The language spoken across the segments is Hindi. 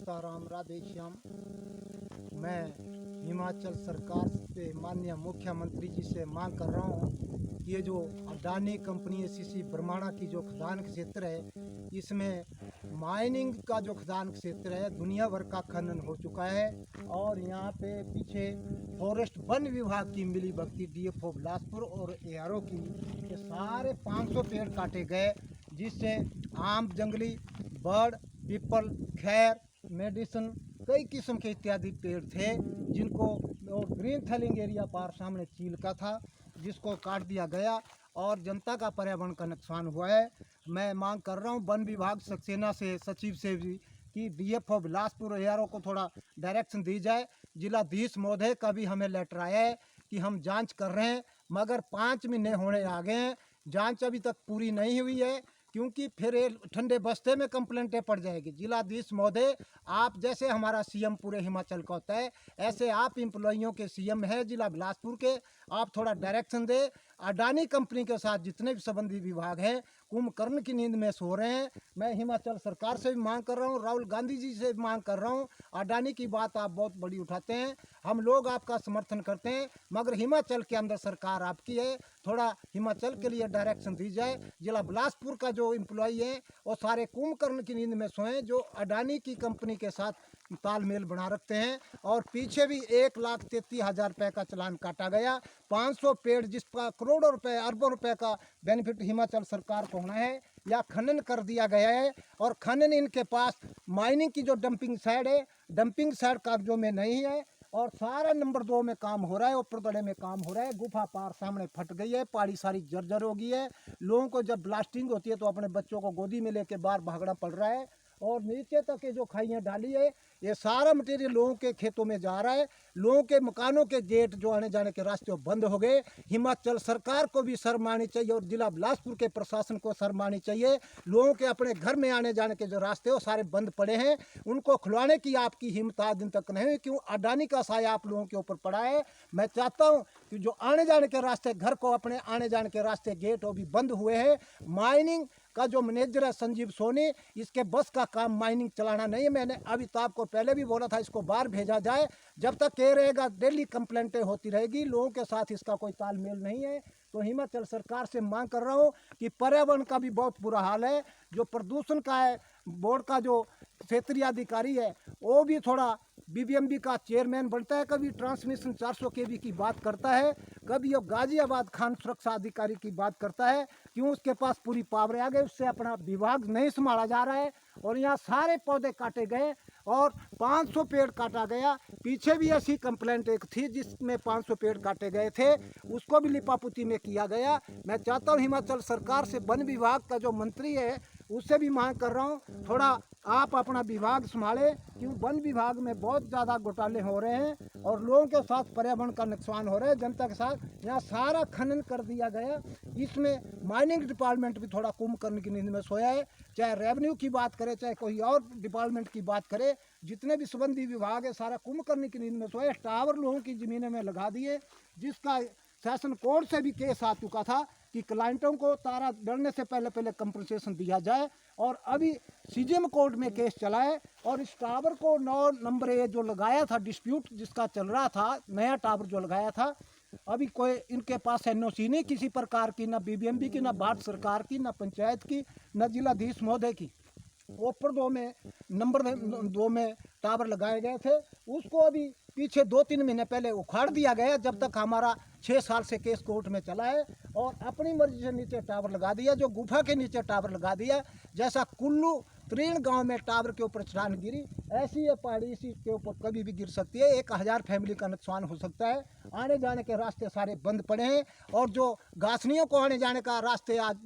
सीताराम राधे श्याम। मैं हिमाचल सरकार से माननीय मुख्यमंत्री जी से मांग कर रहा हूँ कि ये जो अडानी कंपनी एसीसी ब्रह्मांडा की जो खदान क्षेत्र है, इसमें माइनिंग का जो खदान क्षेत्र है दुनिया भर का खनन हो चुका है। और यहाँ पे पीछे फॉरेस्ट वन विभाग की मिली भगती डीएफओ बिलासपुर और एआरओ की ये सारे 500 पेड़ काटे गए, जिससे आम, जंगली, बर्ड, पीपल, खैर, मेडिसिन, कई किस्म के इत्यादि पेड़ थे जिनको ग्रीन थैलिंग एरिया पार सामने चील का था, जिसको काट दिया गया और जनता का पर्यावरण का नुकसान हुआ है। मैं मांग कर रहा हूँ वन विभाग सक्सेना से, सचिव से भी कि डीएफओ बिलासपुर एआरओ को थोड़ा डायरेक्शन दी जाए। जिलाधीश महोदय का भी हमें लेटर आया है कि हम जांच कर रहे हैं, मगर 5 महीने होने आ गए हैं, जांच अभी तक पूरी नहीं हुई है, क्योंकि फिर ये ठंडे बस्ते में कंप्लेंटें पड़ जाएगी। जिलाधीश महोदय, आप जैसे हमारा सीएम पूरे हिमाचल का होता है, ऐसे आप एम्प्लॉइयों के सीएम है जिला बिलासपुर के, आप थोड़ा डायरेक्शन दे। अडानी कंपनी के साथ जितने भी संबंधित विभाग हैं कुंभकर्ण की नींद में सो रहे हैं। मैं हिमाचल सरकार से भी मांग कर रहा हूँ, राहुल गांधी जी से भी मांग कर रहा हूँ। अडानी की बात आप बहुत बड़ी उठाते हैं, हम लोग आपका समर्थन करते हैं, मगर हिमाचल के अंदर सरकार आपकी है, थोड़ा हिमाचल के लिए डायरेक्शन दी जाए। जिला बिलासपुर का जो एम्प्लॉई है वो सारे कुंभकर्ण की नींद में सोएं, जो अडानी की कंपनी के साथ तालमेल बना रखते हैं। और पीछे भी 1,33,000 रुपये का चालान काटा गया। 500 पेड़ जिसका करोड़ों रुपए, अरबों रुपए का बेनिफिट हिमाचल सरकार को होना है, या खनन कर दिया गया है। और खनन इनके पास माइनिंग की जो डंपिंग साइड है, डंपिंग साइड कागजों में नहीं है, और सारा नंबर 2 में काम हो रहा है, ऊपर दड़े में काम हो रहा है। गुफा पार सामने फट गई है, पहाड़ी सारी जर्जर हो गई है। लोगों को जब ब्लास्टिंग होती है तो अपने बच्चों को गोदी में लेके बाहर भागना पड़ रहा है। और नीचे तक के जो खाइयाँ डाली है, ये सारा मटेरियल लोगों के खेतों में जा रहा है। लोगों के मकानों के गेट जो आने जाने के रास्ते बंद हो गए। हिमाचल सरकार को भी शर्म आनी चाहिए और जिला बिलासपुर के प्रशासन को शर्म आनी चाहिए। लोगों के अपने घर में आने जाने के जो रास्ते वो सारे बंद पड़े हैं, उनको खुलवाने की आपकी हिम्मत आज दिन तक नहीं हुई। क्यों? अडानी का साया आप लोगों के ऊपर पड़ा है। मैं चाहता हूँ कि जो आने जाने के रास्ते, घर को अपने आने जाने के रास्ते गेट वो भी बंद हुए हैं। माइनिंग का जो मैनेजर है संजीव सोनी, इसके बस का काम माइनिंग चलाना नहीं है। मैंने अभी तो आपको पहले भी बोला था इसको बाहर भेजा जाए। जब तक कह रहेगा डेली कंप्लेंटें होती रहेगी, लोगों के साथ इसका कोई तालमेल नहीं है। तो हिमाचल सरकार से मांग कर रहा हूँ कि पर्यावरण का भी बहुत बुरा हाल है। जो प्रदूषण का है, बोर्ड का जो क्षेत्रीय अधिकारी है वो भी थोड़ा बीबीएमबी का चेयरमैन बनता है, कभी ट्रांसमिशन 400 केवी की बात करता है, कभी वो गाजियाबाद खान सुरक्षा अधिकारी की बात करता है। क्यों? उसके पास पूरी पावर आ गई, उससे अपना विभाग नहीं संभाला जा रहा है। और यहाँ सारे पौधे काटे गए और 500 पेड़ काटा गया। पीछे भी ऐसी कंप्लेंट एक थी जिसमें 500 पेड़ काटे गए थे, उसको भी लिपापुती में किया गया। मैं चाहता हूँ हिमाचल सरकार से, वन विभाग का जो मंत्री है उससे भी मांग कर रहा हूँ, थोड़ा आप अपना विभाग संभालें। क्यों? वन विभाग में बहुत ज़्यादा घोटाले हो रहे हैं और लोगों के साथ पर्यावरण का नुकसान हो रहा है, जनता के साथ। यहाँ सारा खनन कर दिया गया। इसमें माइनिंग डिपार्टमेंट भी थोड़ा कुंभकर्ण की नींद में सोया है। चाहे रेवेन्यू की बात करे, चाहे कोई और डिपार्टमेंट की बात करे, जितने भी संबंधित विभाग है सारा कुंभकर्ण की नींद में सोया। टावर लोगों की ज़मीनों में लगा दिए, जिसका सेशन कोर्ट से भी केस आ चुका था कि क्लाइंटों को तारा डलने से पहले पहले कंपनसेशन दिया जाए। और अभी सीजेएम कोर्ट में केस चला है। और इस टावर को 9 नंबर ए जो लगाया था, डिस्प्यूट जिसका चल रहा था, नया टावर जो लगाया था, अभी कोई इनके पास एनओसी नहीं किसी प्रकार की, ना बीबीएमबी की, ना भारत सरकार की, ना पंचायत की, ना जिलाधीश महोदय की। ऊपर 2 में, नंबर 2 में टावर लगाए गए थे, उसको अभी पीछे 2-3 महीने पहले उखाड़ दिया गया, जब तक हमारा 6 साल से केस कोर्ट में चला है। और अपनी मर्जी से नीचे टावर लगा दिया, जो गुफा के नीचे टावर लगा दिया। जैसा कुल्लू त्रीण गांव में टावर के ऊपर चट्टान गिरी, ऐसी ये पहाड़ी इसी के ऊपर कभी भी गिर सकती है। 1000 फैमिली का नुकसान हो सकता है। आने जाने के रास्ते सारे बंद पड़े हैं। और जो गासनियों को आने जाने का रास्ते आज,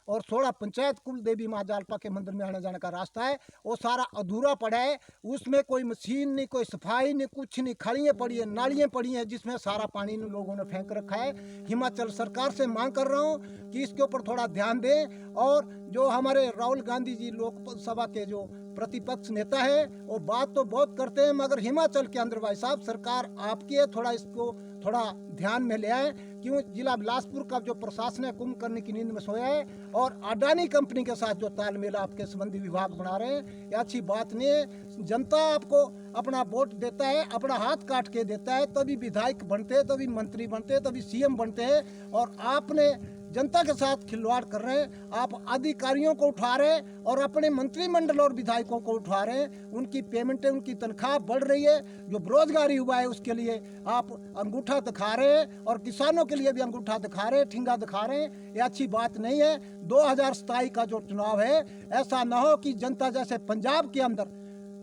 और 16 पंचायत कुल देवी माँ जालपा के मंदिर में आने जाने का रास्ता है, वो सारा अधूरा पड़ा है। उसमें कोई मशीन नहीं, कोई सफाई नहीं, कुछ नहीं, खड़ियाँ पड़ी हैं, नालियाँ पड़ी हैं, जिसमें सारा पानी लोगों ने फेंक रखा है। हिमाचल सरकार से मांग कर रहा हूँ कि इसके ऊपर थोड़ा ध्यान दें। और जो हमारे राहुल गांधी जी लोकसभा के जो प्रतिपक्ष नेता है, वो बात तो बहुत करते हैं, मगर हिमाचल के अंदर भाई साहब सरकार आपकी है, थोड़ा इसको थोड़ा ध्यान में ले आए। क्यों जिला बिलासपुर का जो प्रशासन है कुंभ करने की नींद में सोया है और अडानी कंपनी के साथ जो तालमेल आपके संबंधी विभाग बना रहे हैं, ये अच्छी बात नहीं है। जनता आपको अपना वोट देता है, अपना हाथ काट के देता है, तभी विधायक बनते हैं, तभी मंत्री बनते हैं, तभी सीएम बनते हैं। और आपने जनता के साथ खिलवाड़ कर रहे हैं। आप अधिकारियों को उठा रहे हैं और अपने मंत्रिमंडल और विधायकों को उठा रहे हैं। उनकी पेमेंटें, उनकी तनख्वाह बढ़ रही है। जो बेरोजगारी हुआ है उसके लिए आप अंगूठा दिखा रहे हैं और किसानों के लिए भी अंगूठा दिखा रहे हैं, ठिंगा दिखा रहे हैं। ये अच्छी बात नहीं है। 2027 का जो चुनाव है, ऐसा न हो कि जनता जैसे पंजाब के अंदर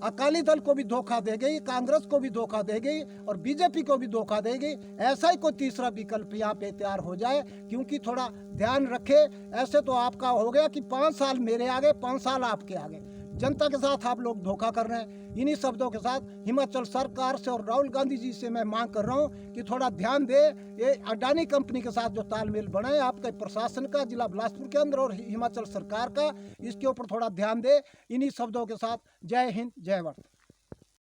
अकाली दल को भी धोखा दे गई, कांग्रेस को भी धोखा दे गई और बीजेपी को भी धोखा दे गई। ऐसा ही कोई तीसरा विकल्प यहाँ पे तैयार हो जाए, क्योंकि थोड़ा ध्यान रखे। ऐसे तो आपका हो गया कि 5 साल मेरे आगे, 5 साल आपके आगे। जनता के साथ आप लोग धोखा कर रहे हैं। इन्हीं शब्दों के साथ हिमाचल सरकार से और राहुल गांधी जी से मैं मांग कर रहा हूँ कि थोड़ा ध्यान दे। ये अडानी कंपनी के साथ जो तालमेल बना है आपके प्रशासन का, जिला बिलासपुर के अंदर और हिमाचल सरकार का, इसके ऊपर थोड़ा ध्यान दे। इन्हीं शब्दों के साथ जय हिंद, जय भारत।